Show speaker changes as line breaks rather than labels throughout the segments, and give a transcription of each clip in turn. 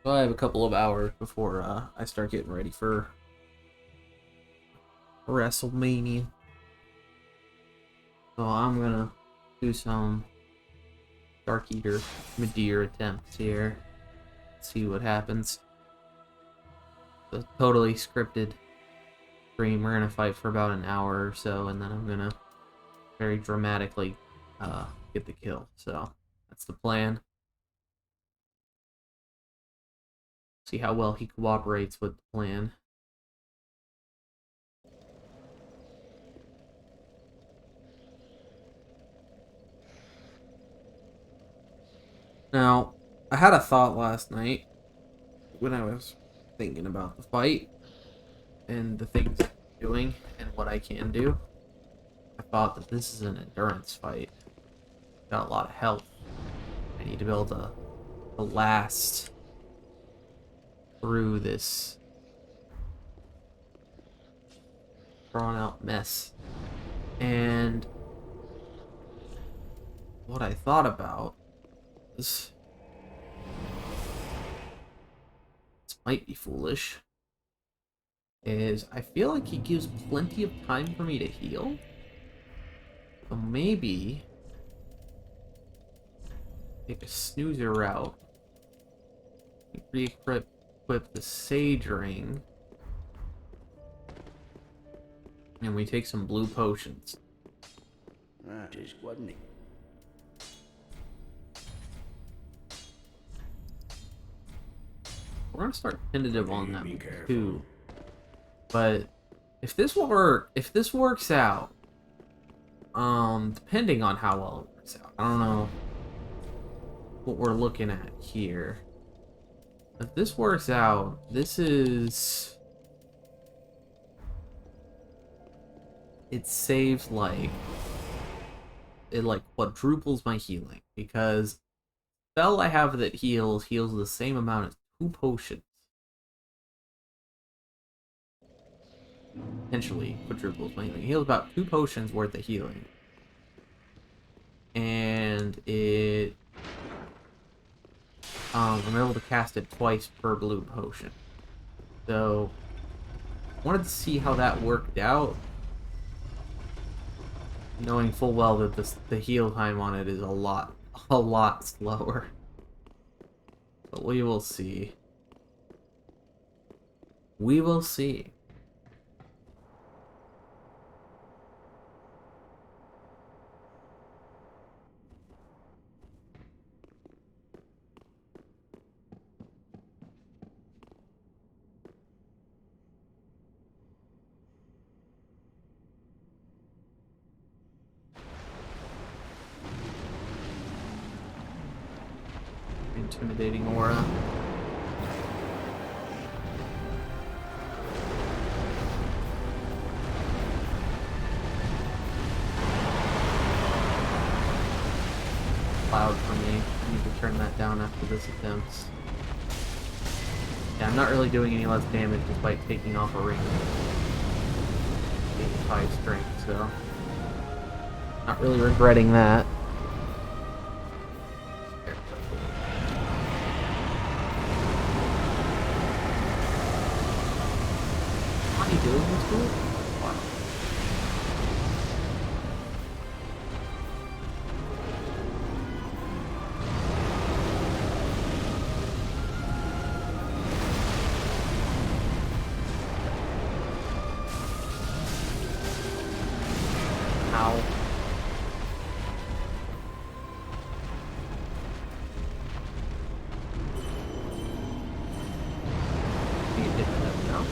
Well, I have a couple of hours before I start getting ready for WrestleMania. So I'm gonna do some Darkeater Midir attempts here. See what happens. It's a totally scripted stream. We're gonna fight for about an hour or so, and then I'm gonna very dramatically get the kill. So that's the plan. See how well he cooperates with the plan. Now, I had a thought last night when I was thinking about the fight and the things I'm doing and what I can do. I thought that this is an endurance fight. Got a lot of health. I need to be able to last through this drawn out mess. And what I thought about is, this might be foolish, is I feel like he gives plenty of time for me to heal. So maybe take a snoozer route, re-equip the Sage Ring, and we take some blue potions.
Just wasn't it?
We're gonna start tentative on that too. But if this works out, depending on how well it works out, I don't know what we're looking at here. If this works out, it saves it quadruples my healing, because the spell I have that heals the same amount as 2 potions. Potentially quadruples my healing. It heals about 2 potions worth of healing. And I'm able to cast it twice per blue potion. So wanted to see how that worked out, knowing full well that the heal time on it is a lot slower. But we will see. We will see. Intimidating aura. Loud for me. I need to turn that down after this attempt. Yeah, I'm not really doing any less damage despite taking off a ring. 85 strength, so not really regretting that. What are you doing this dude? Wow. Ow. You did that now.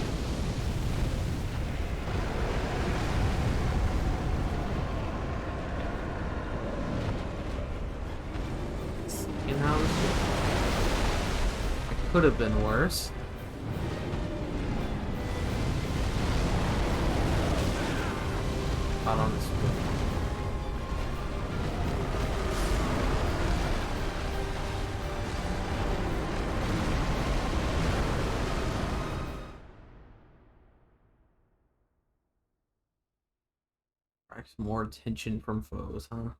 You know, it could have been worse. Out on this one. Some more attention from foes, huh?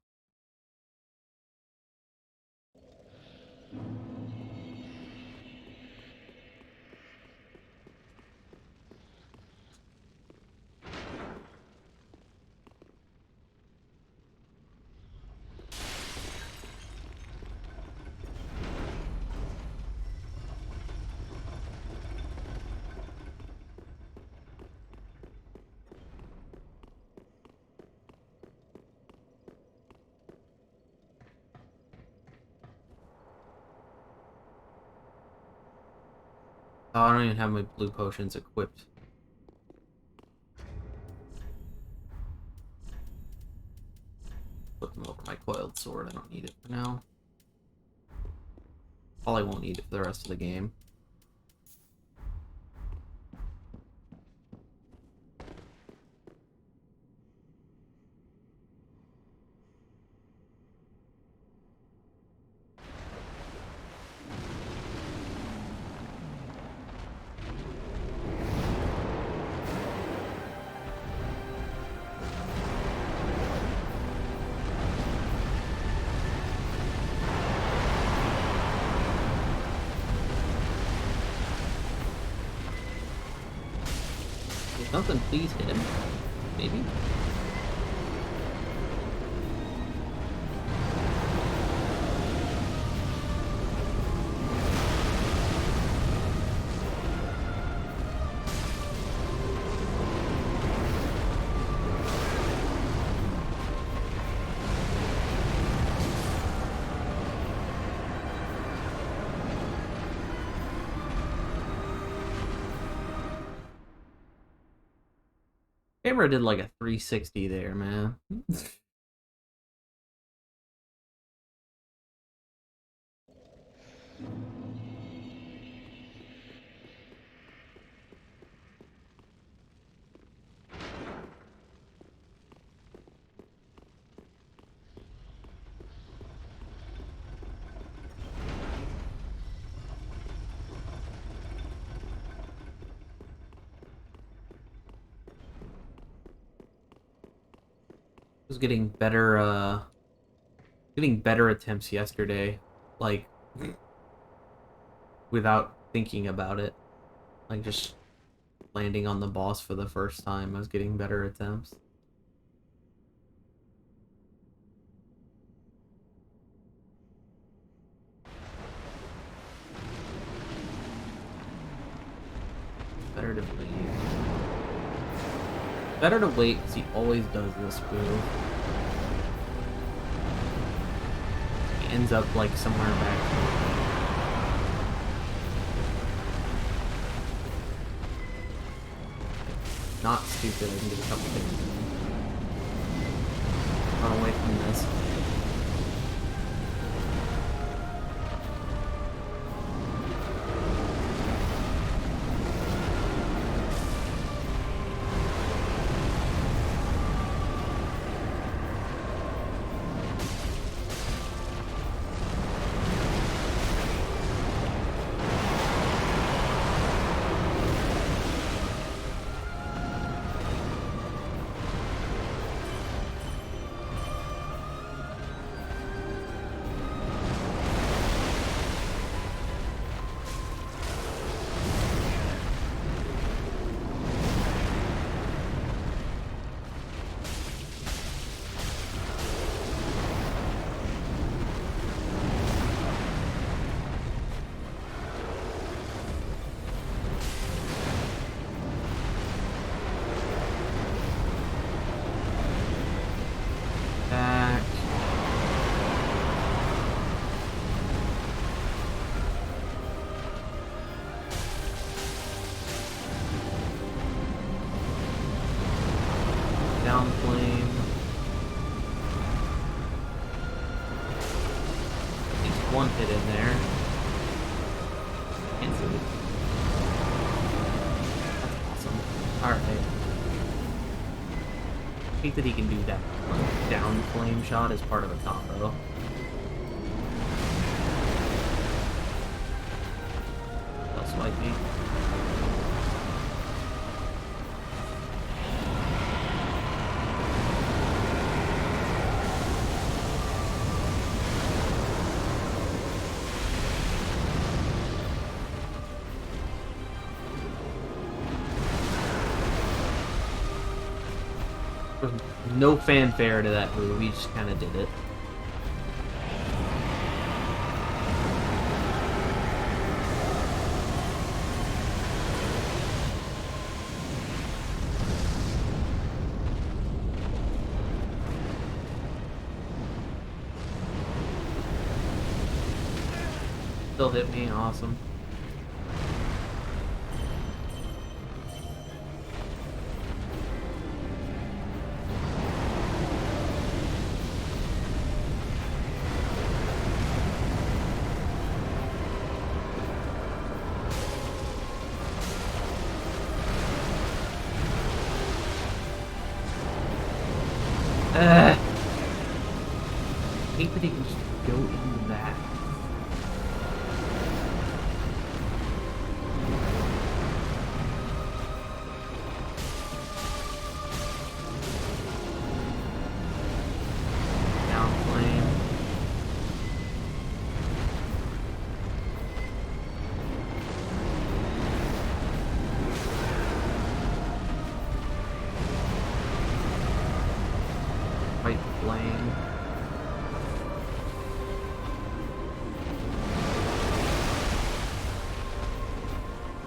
Oh, I don't even have my blue potions equipped. Put them over my coiled sword. I don't need it for now. Probably won't need it for the rest of the game. If nothing, please hit him. Maybe? Camera did like a 360 there, man. Was getting better attempts yesterday, like without thinking about it, like just landing on the boss for the first time. I was getting better attempts. Better to wait. Better to wait because he always does this move. He ends up like somewhere back. Not stupid, I can get a couple things. Run away from this. Down flame. At least one hit in there. Cancel it. That's awesome. Alright. I think that he can do that down flame shot as part of a combo. That's what I think. There was no fanfare to that move, he just kind of did it. Still hit me, awesome.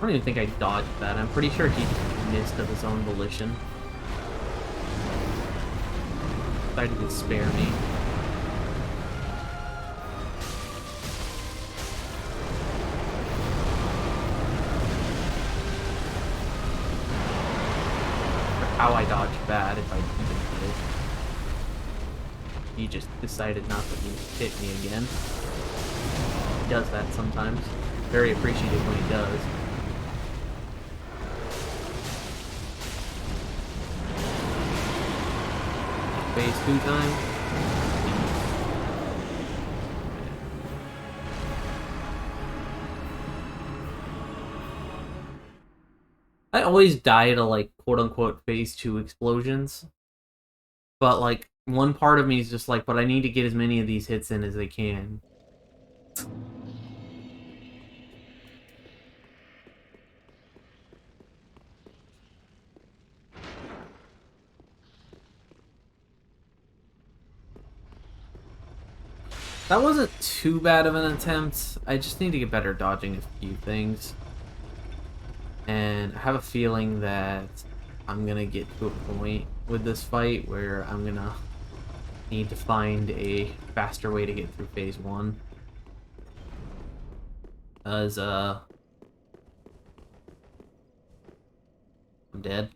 don't even think I dodged that. I'm pretty sure he just missed of his own volition. Decided to spare me. How I dodged bad, if I even did. He just decided not to hit me again. He does that sometimes. Very appreciative when he does. Phase 2 time. I always die to, like, quote-unquote phase 2 explosions. But, like, one part of me is just like, but I need to get as many of these hits in as I can. That wasn't too bad of an attempt. I just need to get better dodging a few things. And I have a feeling that I'm gonna get to a point with this fight where I'm gonna need to find a faster way to get through phase 1. Because, I'm dead.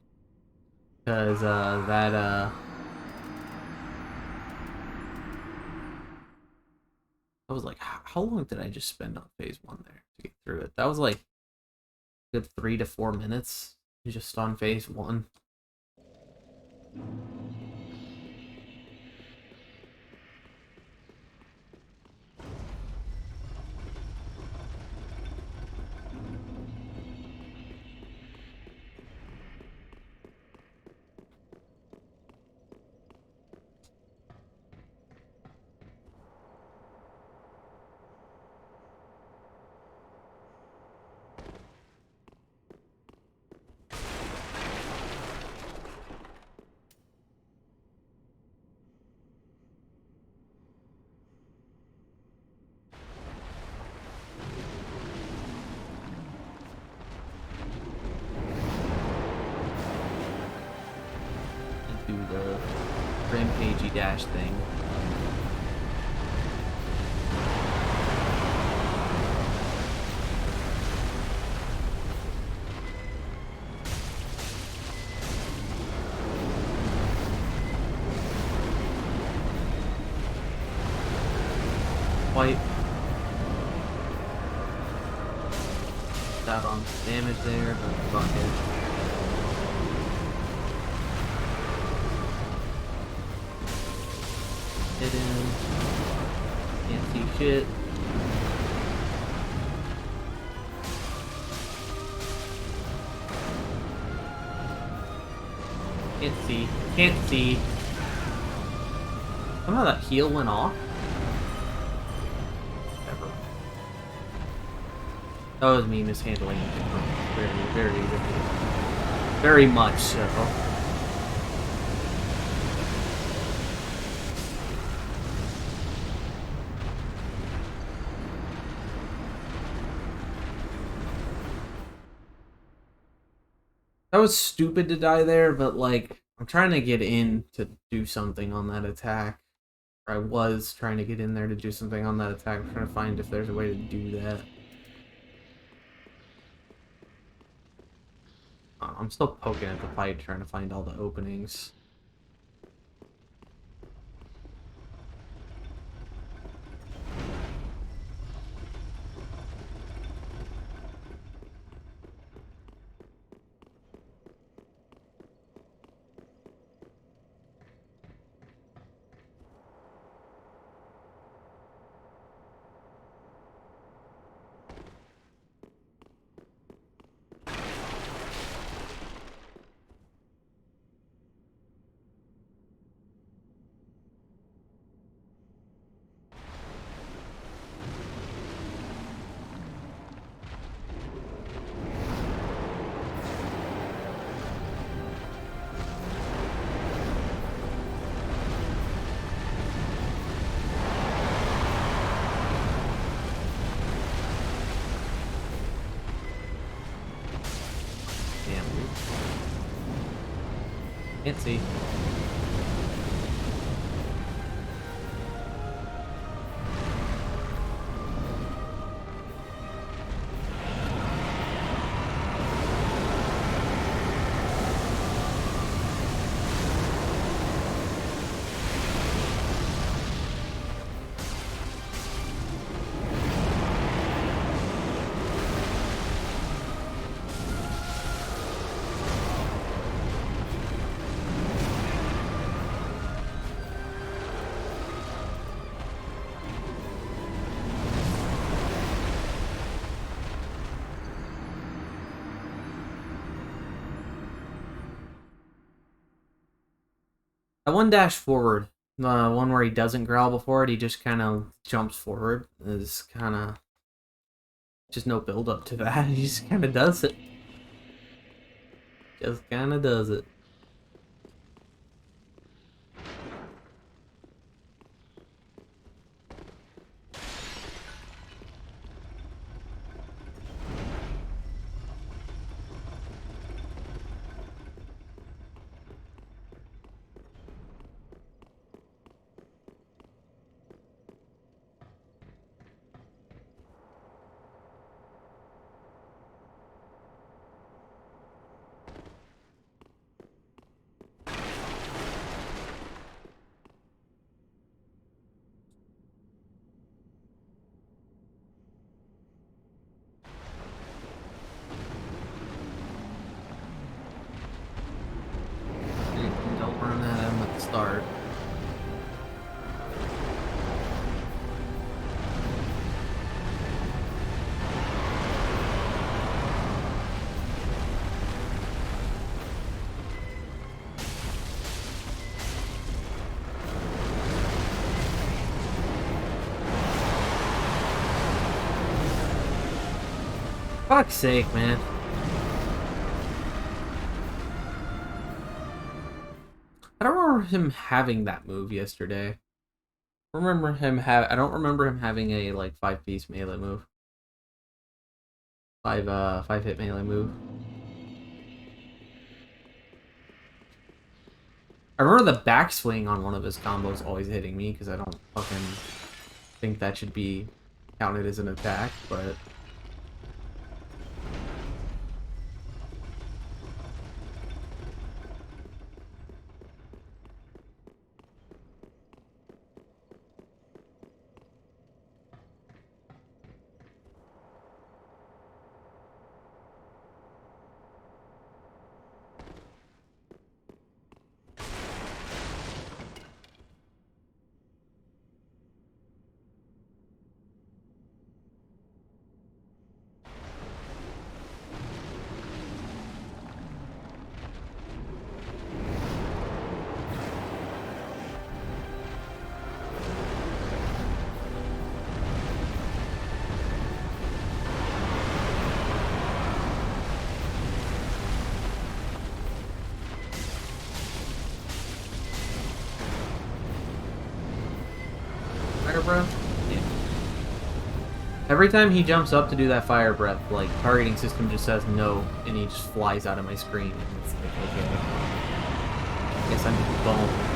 Because, I was like, how long did I just spend on phase 1 there to get through it? That was like a good 3 to 4 minutes just on phase 1. Do the rampagey dash thing. Wipe. Got on damage there, but fuck it. Hit him. Can't see shit. Can't see. Can't see. Somehow that heal went off. Whatever. That was me mishandling it. Very much so. That was stupid to die there, but, like, I'm trying to get in to do something on that attack. Or I was trying to get in there to do something on that attack. I'm trying to find if there's a way to do that. I'm still poking at the fight, trying to find all the openings. Can't see. That one dash forward, the one where he doesn't growl before it, he just kind of jumps forward, is kind of just no build up to that. He just kind of does it. Just kind of does it. Don't run at him at the start. Fuck's sake, man. I don't remember him having that move yesterday. I don't remember him having a like 5-piece melee move. 5 hit melee move. I remember the backswing on one of his combos always hitting me because I don't fucking think that should be counted as an attack, but fire breath? Yeah. Every time he jumps up to do that fire breath, like, targeting system just says no, and he just flies out of my screen, and it's like, okay. I guess I'm just bone.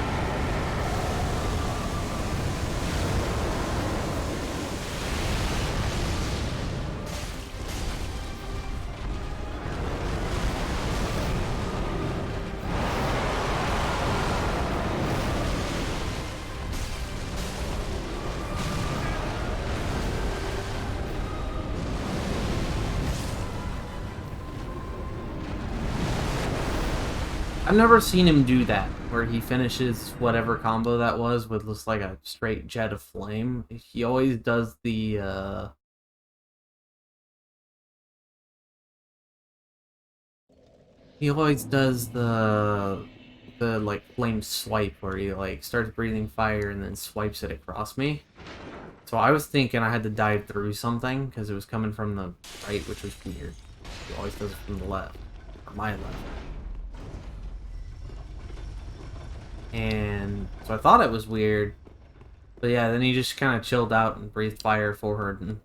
I've never seen him do that, where he finishes whatever combo that was with just like a straight jet of flame. He always does the, he always does the like flame swipe where he like starts breathing fire and then swipes it across me. So I was thinking I had to dive through something because it was coming from the right, which was weird. He always does it from the left, or my left. And so I thought it was weird. But yeah, then he just kind of chilled out and breathed fire forward and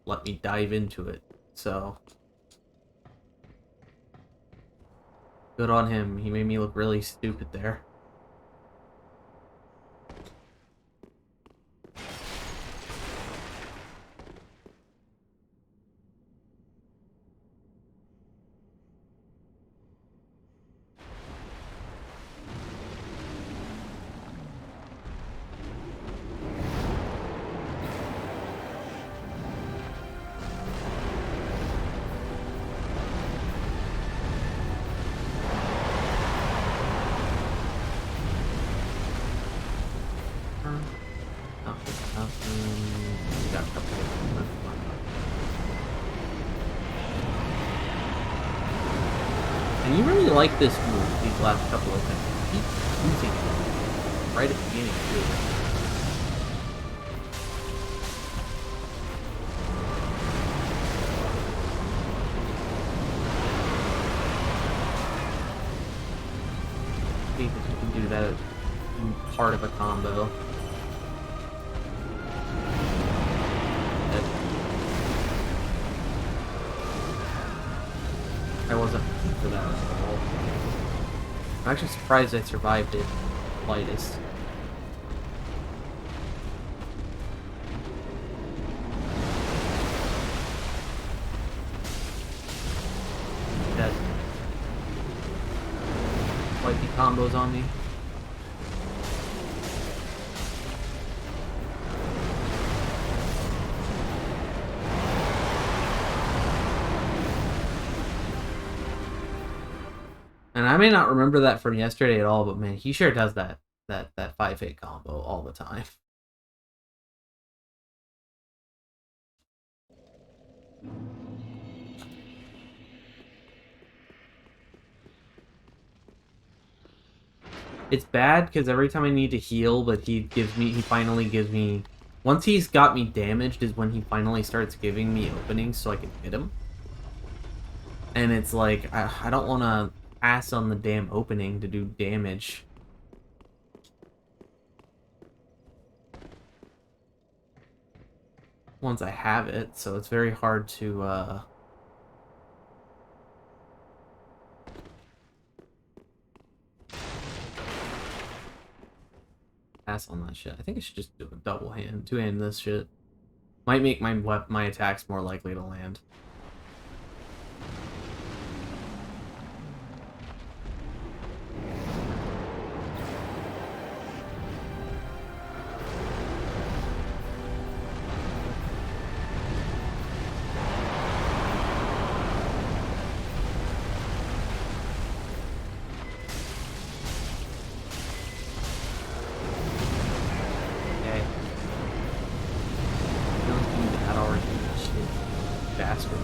let me dive into it. So Good on him. He made me look really stupid there. Nothing. Got a couple of them. And you really like this move these last couple of times. Keep using it right at the beginning too. See if you can do that in part of a combo. I wasn't looking for that at all. I'm actually surprised I survived it lightest. That wifey combos on me. And I may not remember that from yesterday at all, but man, he sure does that 5-hit combo all the time. It's bad because every time I need to heal, but he finally gives me, once he's got me damaged is when he finally starts giving me openings so I can hit him. And it's like, I don't want to pass on the damn opening to do damage. Once I have it, so it's very hard to, pass on that shit. I think I should just do a double hand, two-hand this shit. Might make my attacks more likely to land. Bastard.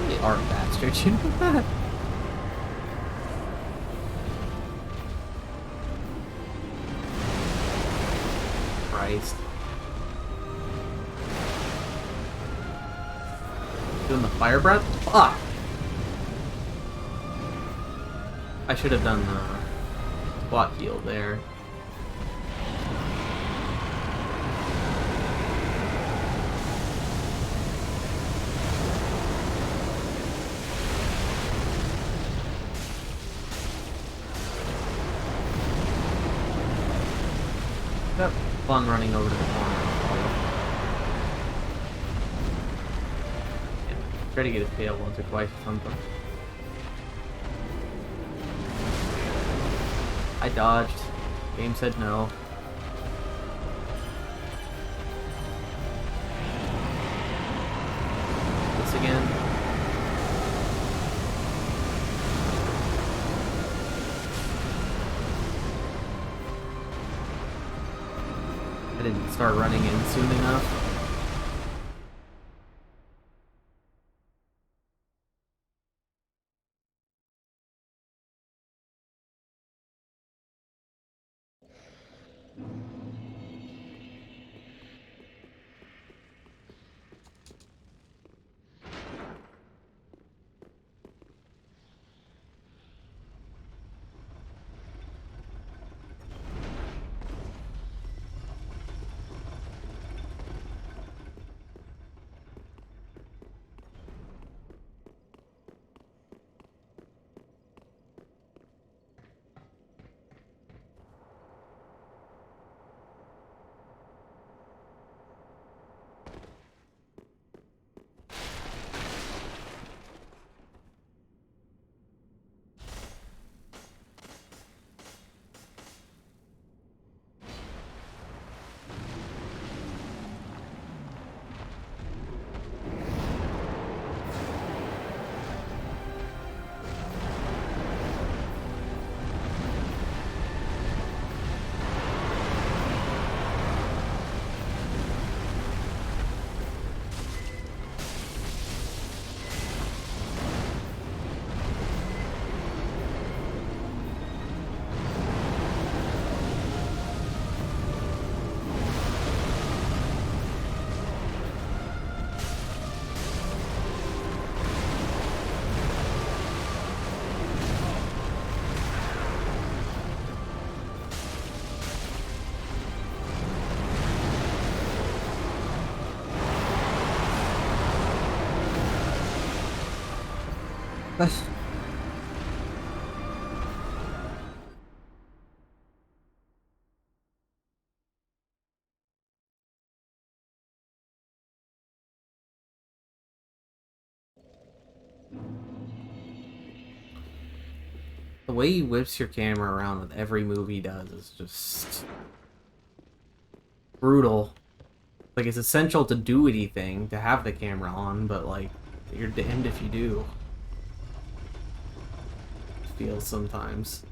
They are bastards, you know that? Christ. Doing the fire breath? Fuck! I should have done the squat heal there. Yep, fun running over to the corner. Yeah, try to get his tail once or twice or something. I dodged. Game said no. This again. I didn't start running in soon enough. The way he whips your camera around with every move he does is just brutal. Like, it's essential to do anything, to have the camera on, but, like, you're damned if you do. It feels sometimes.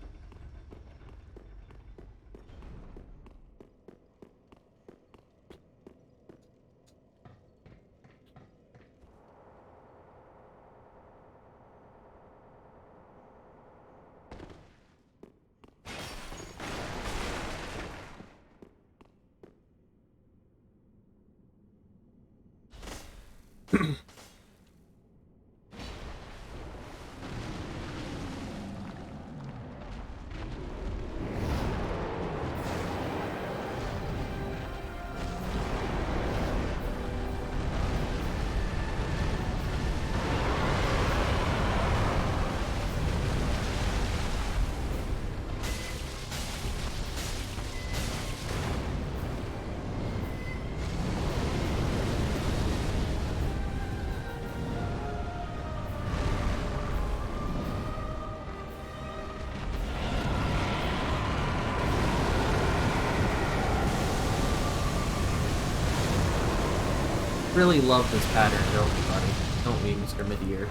Really love this pattern, don't we, buddy? Don't we, Mr. Midir?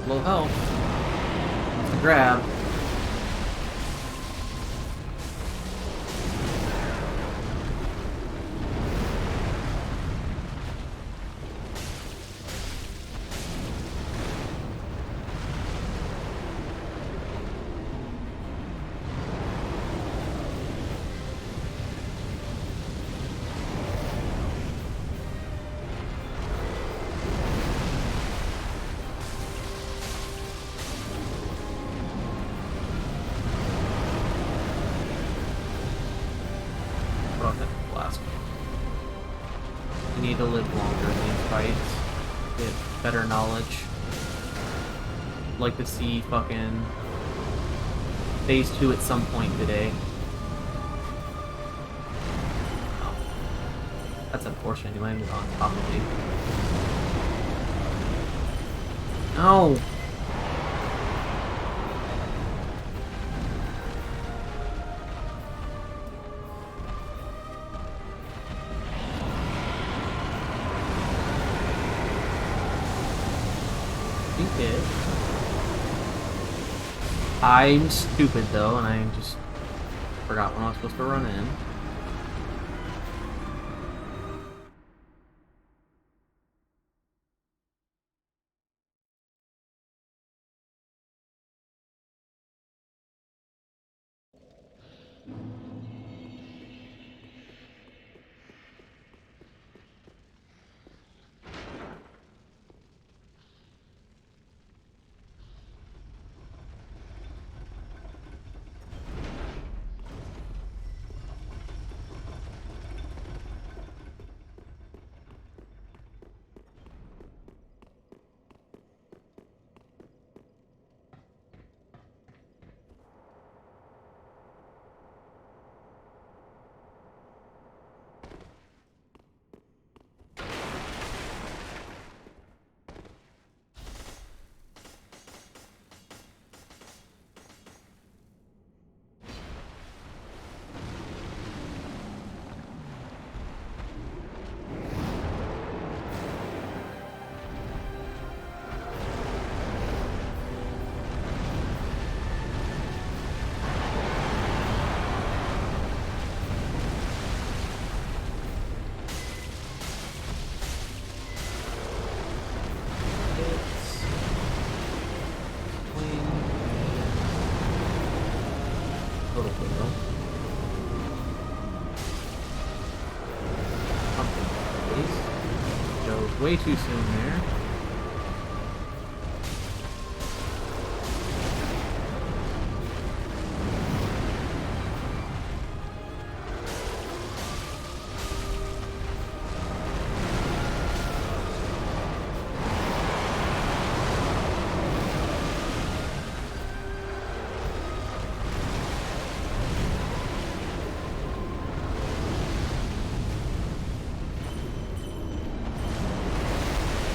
Low health. It's a grab. Blast. We need to live longer in these fights. Get better knowledge. Like to see fucking phase 2 at some point today. Oh. That's unfortunate, he landed on top of me. No! Did. I'm stupid though, and I just forgot when I was supposed to run in. Way too soon there.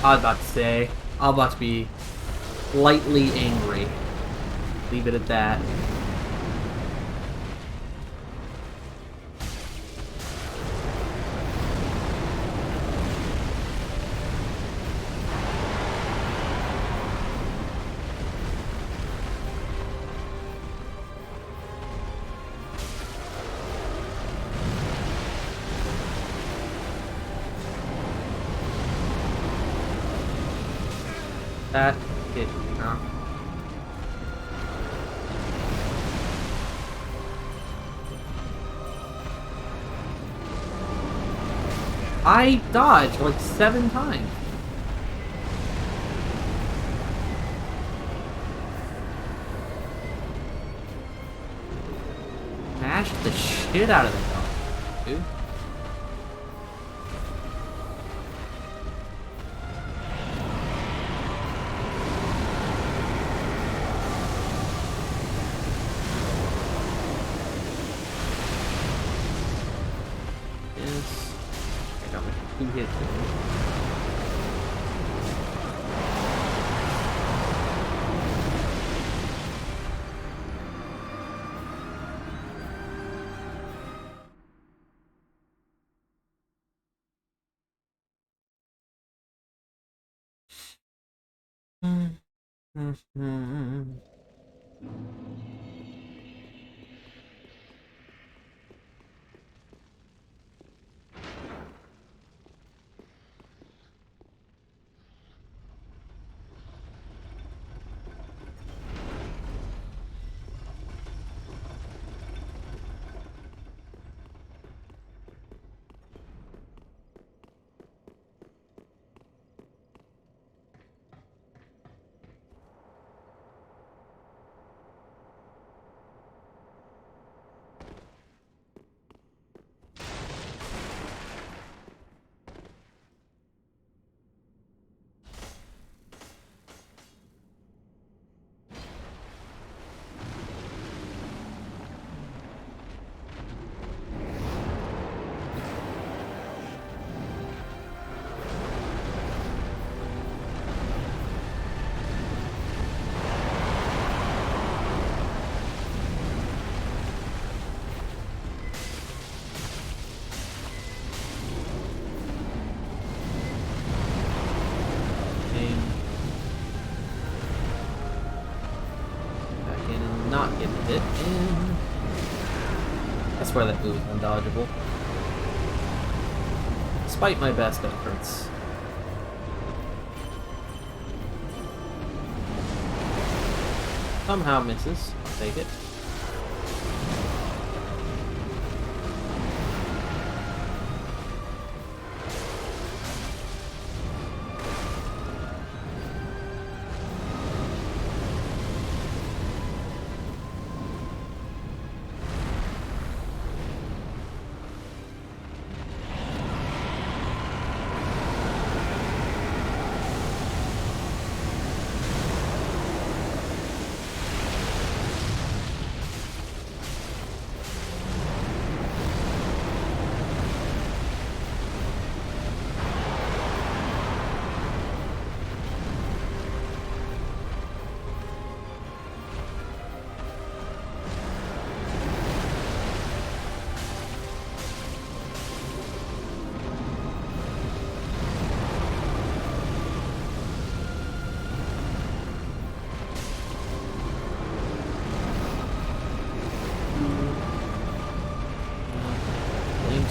I was about to say, I'm about to be lightly angry. Leave it at that. That hit me, huh? I dodged like 7 times. Mashed the shit out of that dog, dude. Yes. I got my 2 hits in me. Not getting hit, and that's where that move is undodgeable. Despite my best efforts. Somehow misses. I'll take it.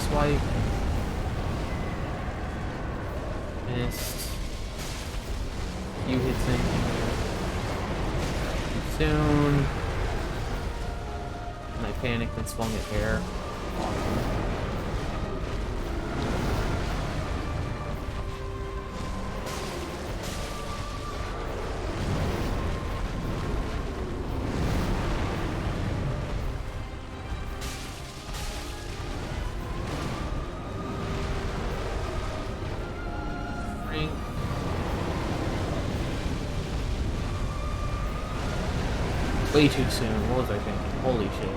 Swipe. Missed. Few hits in here. Too soon. And I panicked and swung at air. Awesome. Way too soon. What was I thinking? Holy shit.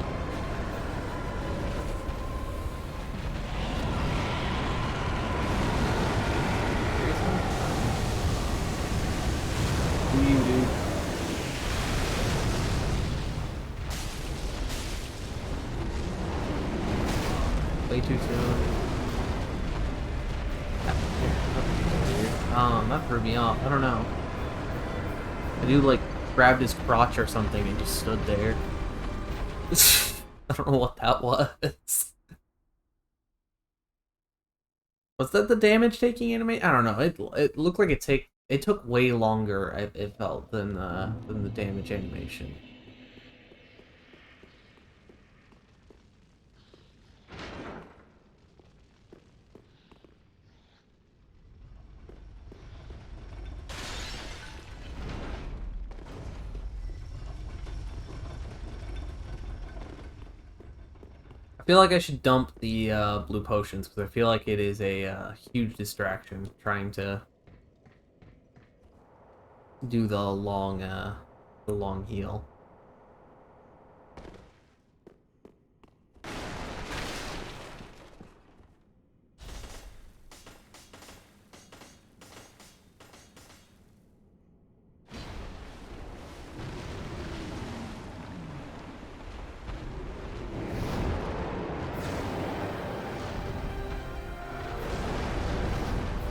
Seriously? Way too soon. That threw me off. I don't know. The dude, like, grabbed his crotch or something and just stood there. I don't know what that was. Was that the damage taking animation? I don't know. It looked like it took way longer. It felt than the damage animation. I feel like I should dump the blue potions because I feel like it is a huge distraction trying to do the long heal.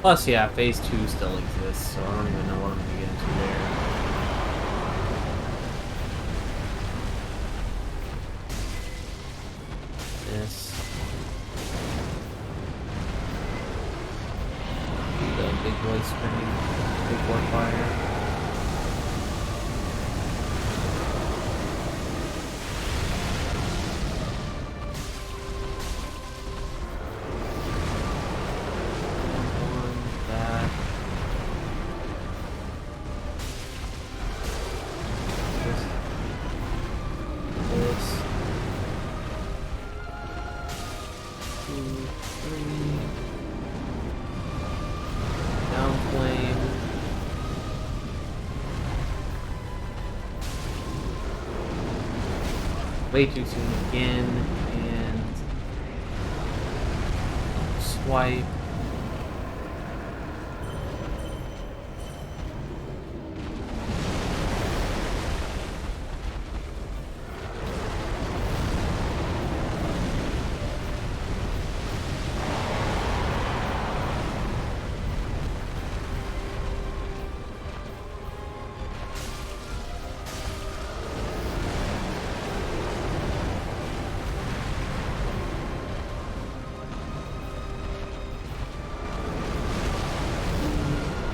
Plus, yeah, phase 2 still exists, so I don't even know what I'm gonna get into there. This. The big boy screen. Big boy fire. Way too soon again, and swipe.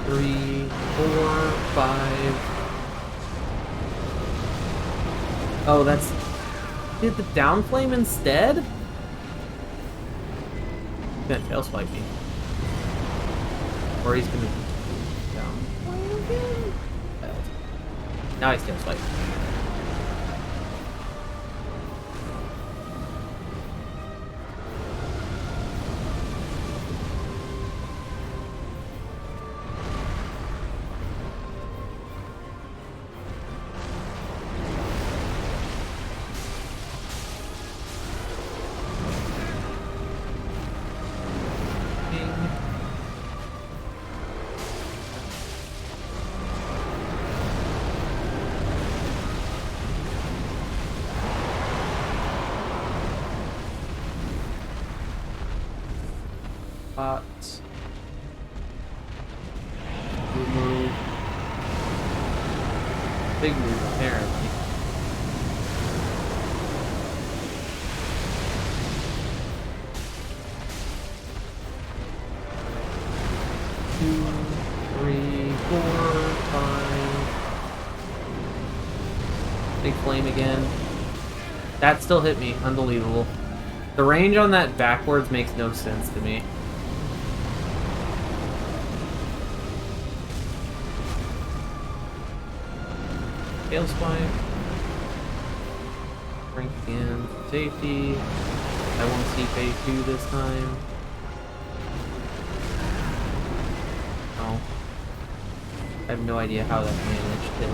Three, four, five. Oh, that's... Did the down flame instead? He's gonna tail spike me. Or he's gonna... down flame again? Failed. Now he's tail spike. Good move. Big move, apparently. Two, three, four, five. Big flame again. That still hit me. Unbelievable. The range on that backwards makes no sense to me. Tail spike. Rank in safety. I won't see phase 2 this time. No. I have no idea how that managed it.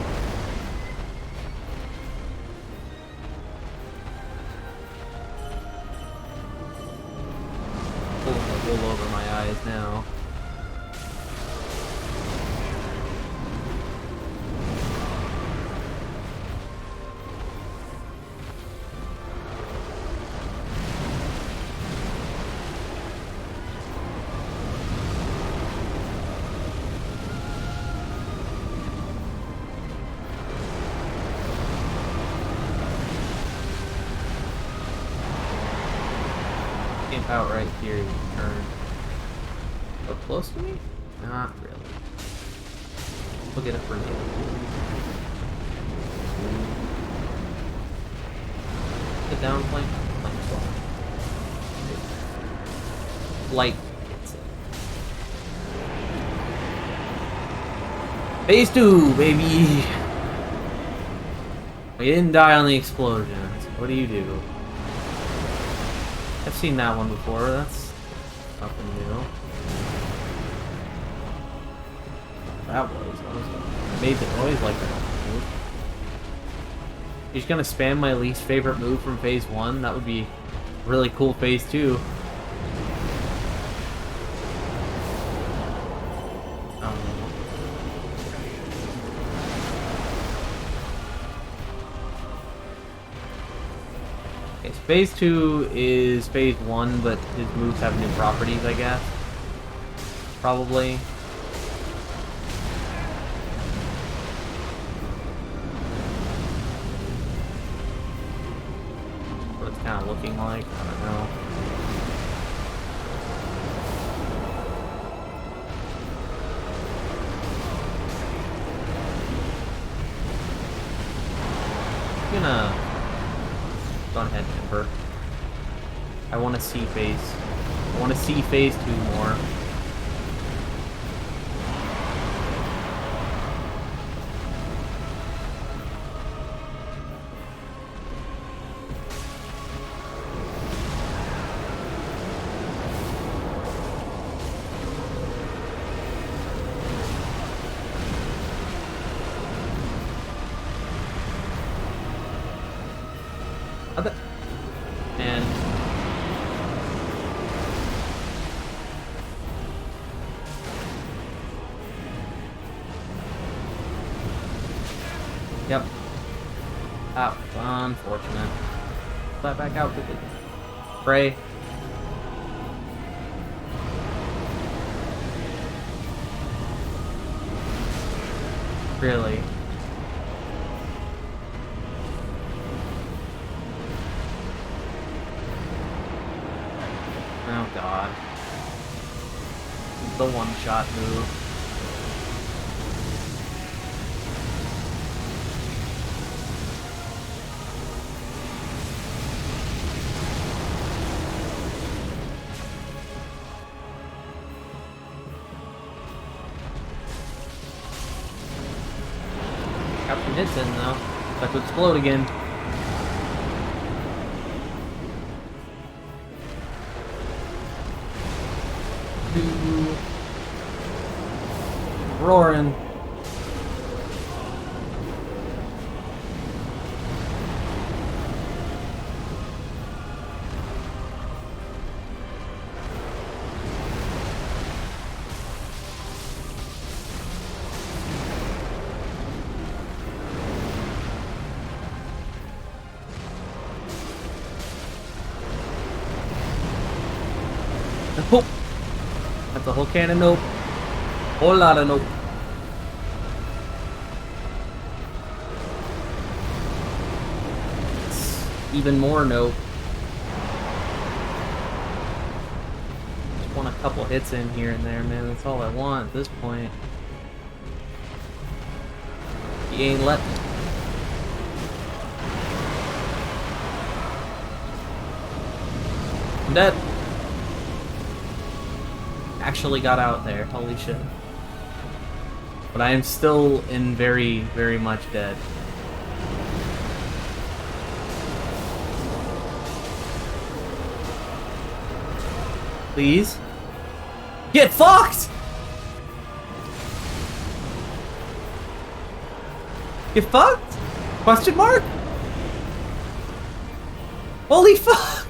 Pulling the wool over my eyes now. Camp out right here, you turn. So close to me? Not really. We'll get a grenade. The down flank? Flank swap. Light hits it. Phase 2, baby! We didn't die on the explosions. What do you do? I've seen that one before. That's nothing new. That was made the noise like that. He's gonna spam my least favorite move from phase 1. That would be really cool phase 2. Okay, so phase 2 is phase 1, but his moves have new properties, I guess. Probably. Kind of looking like, I don't know. I'm gonna go ahead, Ember. I want to see phase. I want to see phase 2 more. And yep. Oh, unfortunate. Flat back out quickly. Pray. Really? Oh god. The one-shot move. Got some hits in though. That could explode again. Roaring. Nope. That's a whole can of nope. Whole lot of nope. Even more nope. Just want a couple hits in here and there, man. That's all I want at this point. He ain't letting me. I'm dead. Actually got out there. Holy shit. But I am still in very, very much dead. Please? Get fucked! Get fucked? Question mark? Holy fuck!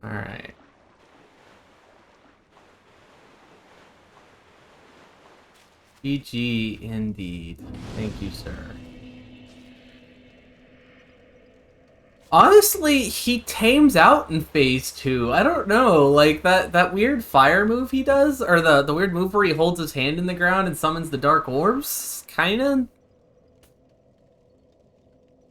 Alright. GG indeed. Thank you, sir. Honestly, he tames out in phase 2. I don't know, like that weird fire move he does, or the weird move where he holds his hand in the ground and summons the dark orbs. Kinda.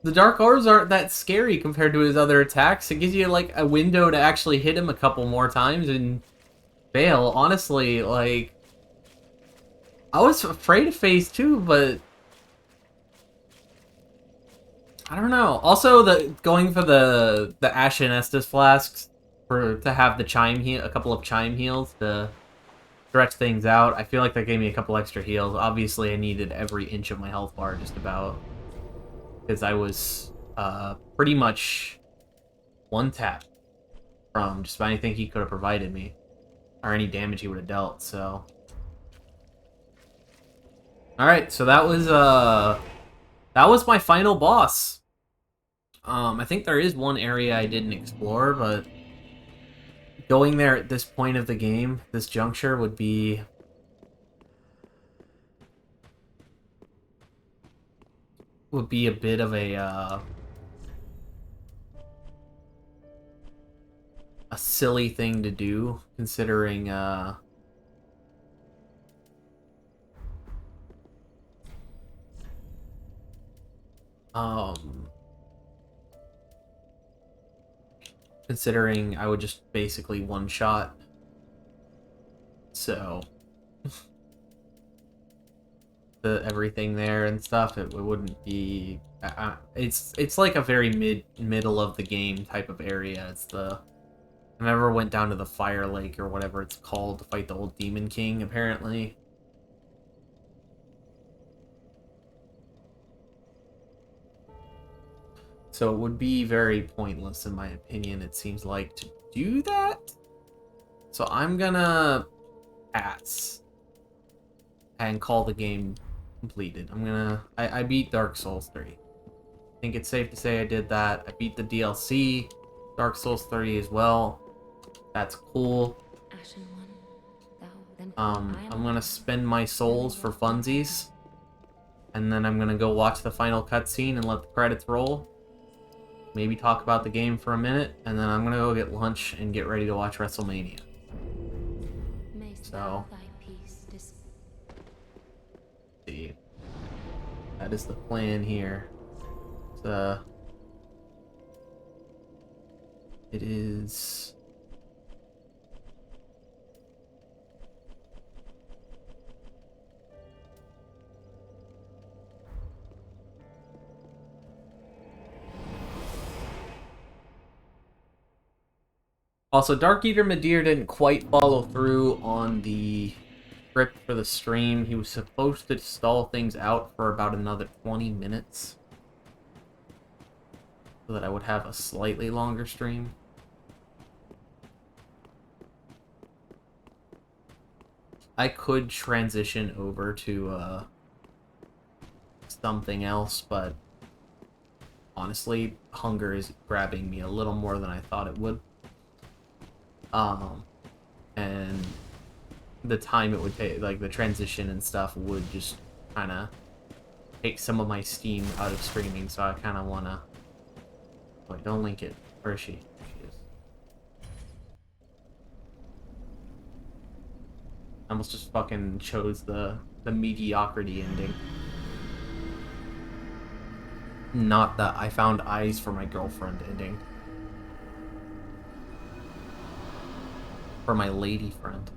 The dark orbs aren't that scary compared to his other attacks. It gives you like a window to actually hit him a couple more times and fail. Honestly, like I was afraid of phase 2, but I don't know. Also, the going for the Ashen Estus flasks for to have the chime heal, a couple of chime heals to stretch things out. I feel like that gave me a couple extra heals. Obviously, I needed every inch of my health bar just about because I was pretty much one tap from just about anything he could have provided me or any damage he would have dealt. So, all right, so that was my final boss. I think there is one area I didn't explore, but going there at this point of the game, this juncture, would be a bit of a silly thing to do, considering um considering I would just basically one shot. So the everything there and stuff, it wouldn't be. It's like a very middle of the game type of area. It's the I never went down to the Fire Lake or whatever it's called to fight the old Demon King. Apparently, so it would be very pointless, in my opinion. It seems like to do that. So I'm gonna pass and call the game completed. I beat Dark Souls 3. I think it's safe to say I did that. I beat the DLC, Dark Souls 3 as well. That's cool. I'm gonna spend my souls for funsies. And then I'm gonna go watch the final cutscene and let the credits roll. Maybe talk about the game for a minute, and then I'm gonna go get lunch and get ready to watch WrestleMania. So, see, that is the plan here. It is. Also, Darkeater Midir didn't quite follow through on the script for the stream. He was supposed to stall things out for about another 20 minutes. So that I would have a slightly longer stream. I could transition over to something else, but honestly, hunger is grabbing me a little more than I thought it would. And the time it would take, like the transition and stuff, would just kind of take some of my steam out of streaming, so I kind of want to... Wait, don't link it. Where is she? She is. I almost just fucking chose the mediocrity ending. Not the I found eyes for my girlfriend ending. For my lady friend.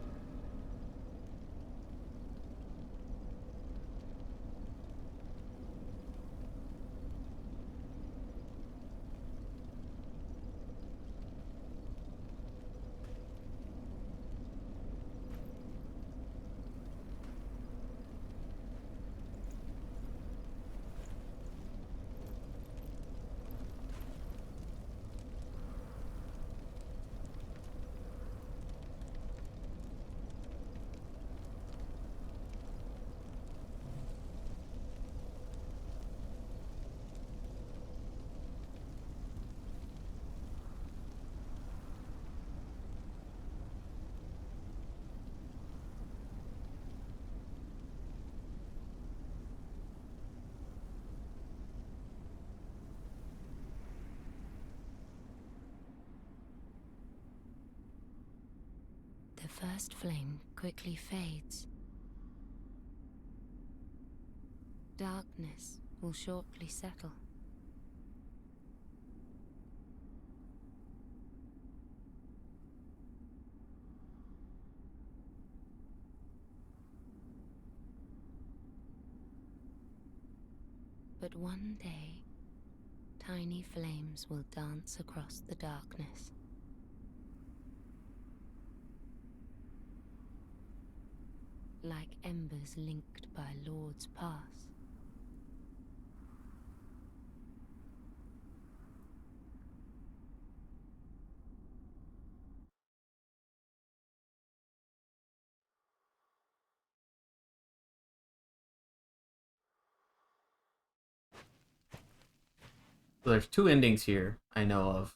the first flame quickly fades. Darkness will shortly settle. But one day, tiny flames will dance across the darkness. Like embers linked by Lord's Pass.
So there's two endings here I know of.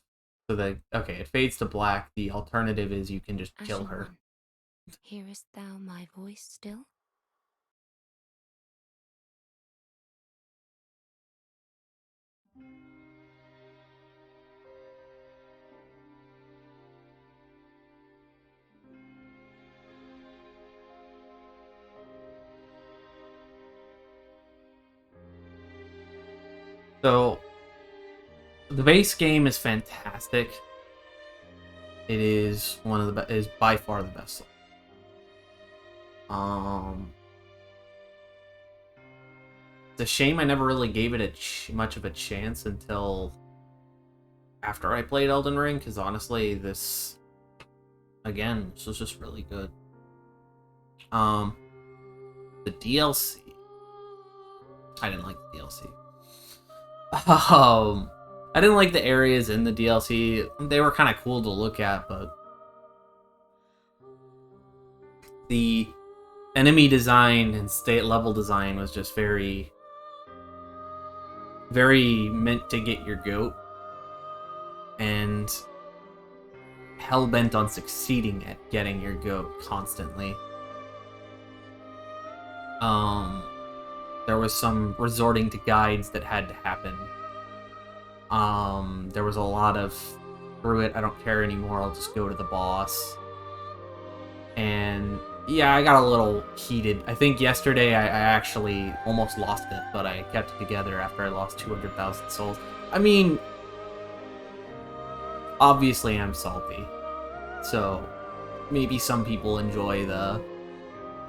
So okay, it fades to black. The alternative is you can just kill
Ashen
her.
One, hearest thou my voice still?
So the base game is fantastic. It is one of the is by far the best. It's a shame I never really gave it much of a chance until after I played Elden Ring, because honestly, this was just really good. The DLC, I didn't like the DLC. I didn't like the areas in the DLC. They were kind of cool to look at, but the enemy design and state level design was just very meant to get your goat, and hell-bent on succeeding at getting your goat constantly. There was some resorting to guides that had to happen. There was a lot of, screw it, I don't care anymore, I'll just go to the boss. And yeah, I got a little heated. I think yesterday I actually almost lost it, but I kept it together after I lost 200,000 souls. I mean, obviously I'm salty, so maybe some people enjoy the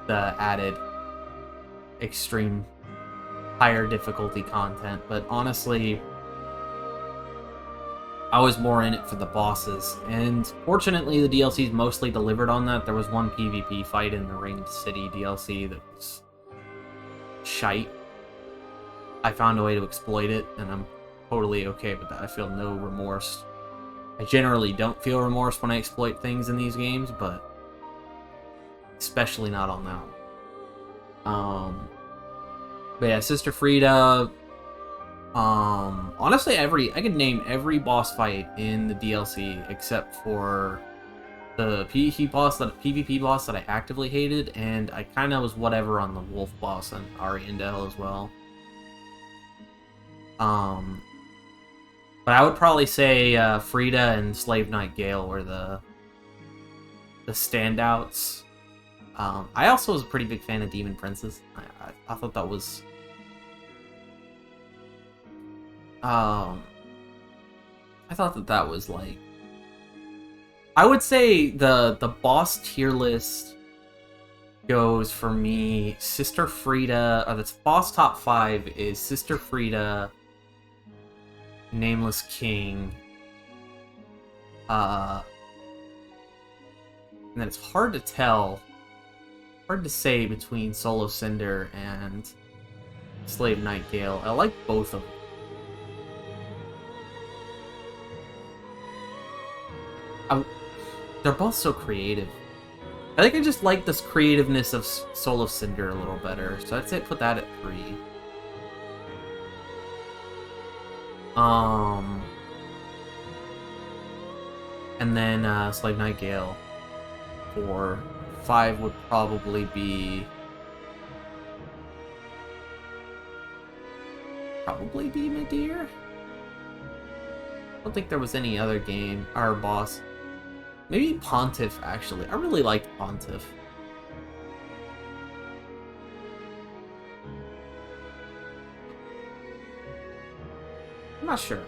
added extreme higher difficulty content, but honestly, I was more in it for the bosses, and fortunately the DLC's mostly delivered on that. There was one PvP fight in the Ringed City DLC that was shite. I found a way to exploit it, and I'm totally okay with that. I feel no remorse. I generally don't feel remorse when I exploit things in these games, but especially not on that one. But yeah, Sister Frida. Honestly, I could name every boss fight in the DLC except for the PvP boss that I actively hated, and I kind of was whatever on the Wolf boss and Ariandel as well. But I would probably say Frida and Slave Knight Gale were the standouts. I also was a pretty big fan of Demon Princess. I thought that was I thought that was like, I would say the boss tier list goes for me Sister Frida, or the boss top 5 is Sister Frida, Nameless King, and then it's hard to say between Solo Cinder and Slave Knight Gale. I like both of them. They're both so creative. I think I just like this creativeness of Soul of Cinder a little better, so I'd say put that at 3. And then Slave Knight Gale 4. 5 would probably be Midir. I don't think there was any other game or boss. Maybe Pontiff, actually. I really liked Pontiff. I'm not sure.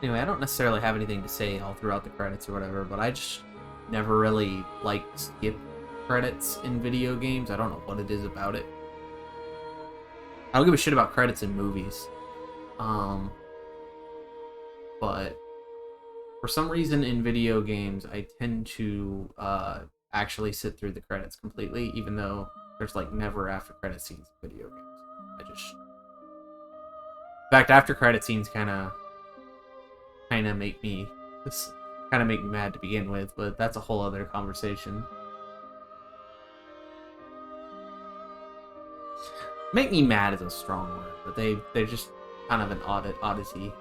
Anyway, I don't necessarily have anything to say all throughout the credits or whatever, but I just never really liked skip credits in video games. I don't know what it is about it. I don't give a shit about credits in movies. But for some reason in video games, I tend to actually sit through the credits completely, even though there's like never after credit scenes in video games. In fact, after credit scenes kind of make me mad to begin with, but that's a whole other conversation. Make me mad is a strong word, but they're just kind of an oddity.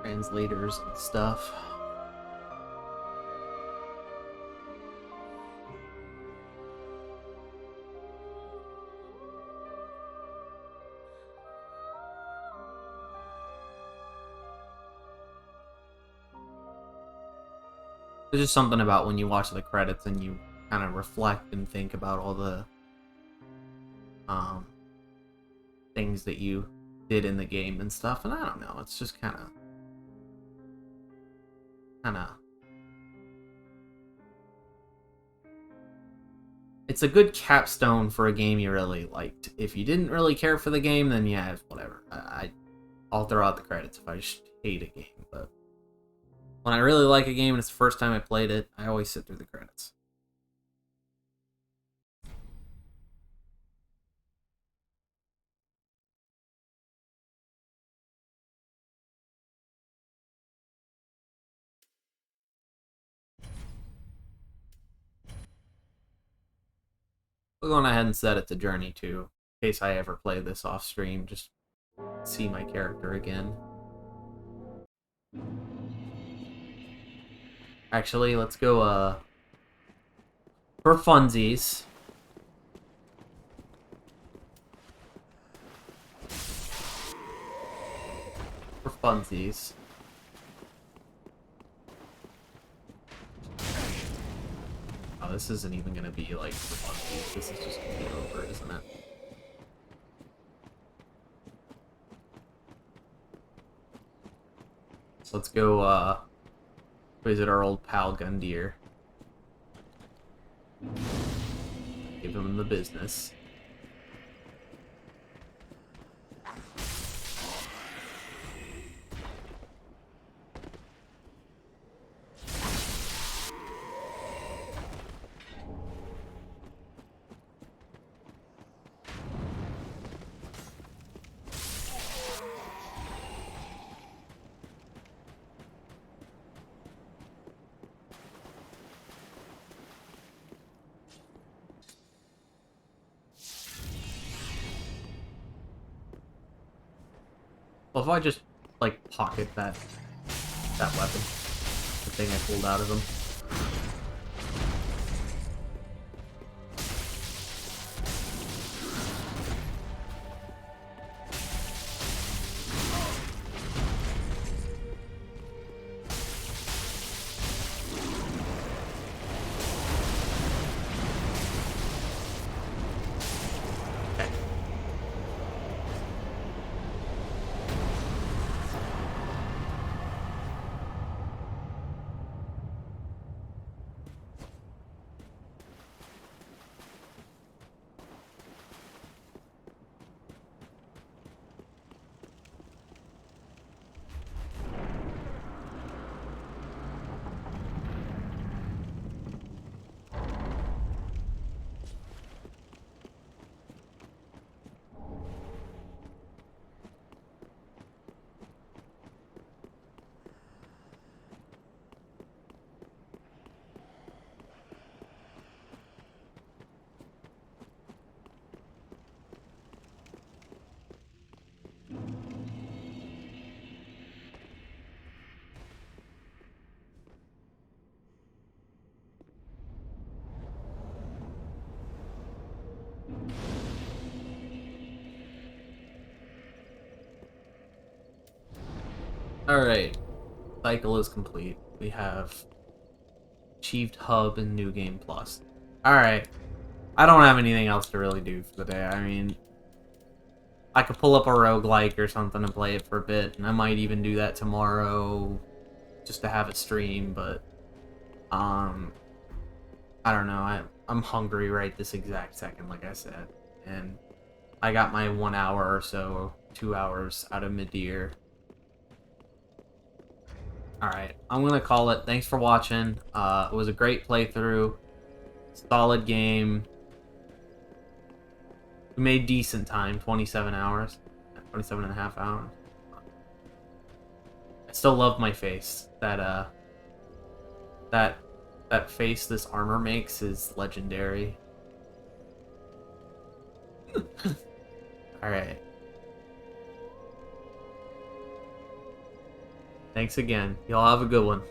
Translators and stuff. There's just something about when you watch the credits and you kind of reflect and think about all the things that you did in the game and stuff, and I don't know, it's just kind of it's a good capstone for a game you really liked. If you didn't really care for the game, then yeah, whatever. I'll throw out the credits if I just hate a game, but when I really like a game and it's the first time I played it, I always sit through the credits. We're going ahead and set it to Journey 2, in case I ever play this off stream, just see my character again. Actually, let's go, for funsies. For funsies. Oh, this isn't even gonna be, like, for funsies. This is just gonna be over, isn't it? So let's go, visit our old pal Gundir. Give him the business. Well, if I just, like, pocket that weapon, thing I pulled out of him. Alright, cycle is complete. We have achieved hub and new game plus. Alright, I don't have anything else to really do for the day. I mean, I could pull up a roguelike or something and play it for a bit, and I might even do that tomorrow just to have it stream, but I don't know. I'm hungry right this exact second, like I said, and I got my 1 hour or so, 2 hours out of Midir. Alright, I'm gonna call it. Thanks for watching. It was a great playthrough. Solid game. We made decent time, 27 hours. 27 and a half hours. I still love my face. That face this armor makes is legendary. Alright. Thanks again. Y'all have a good one.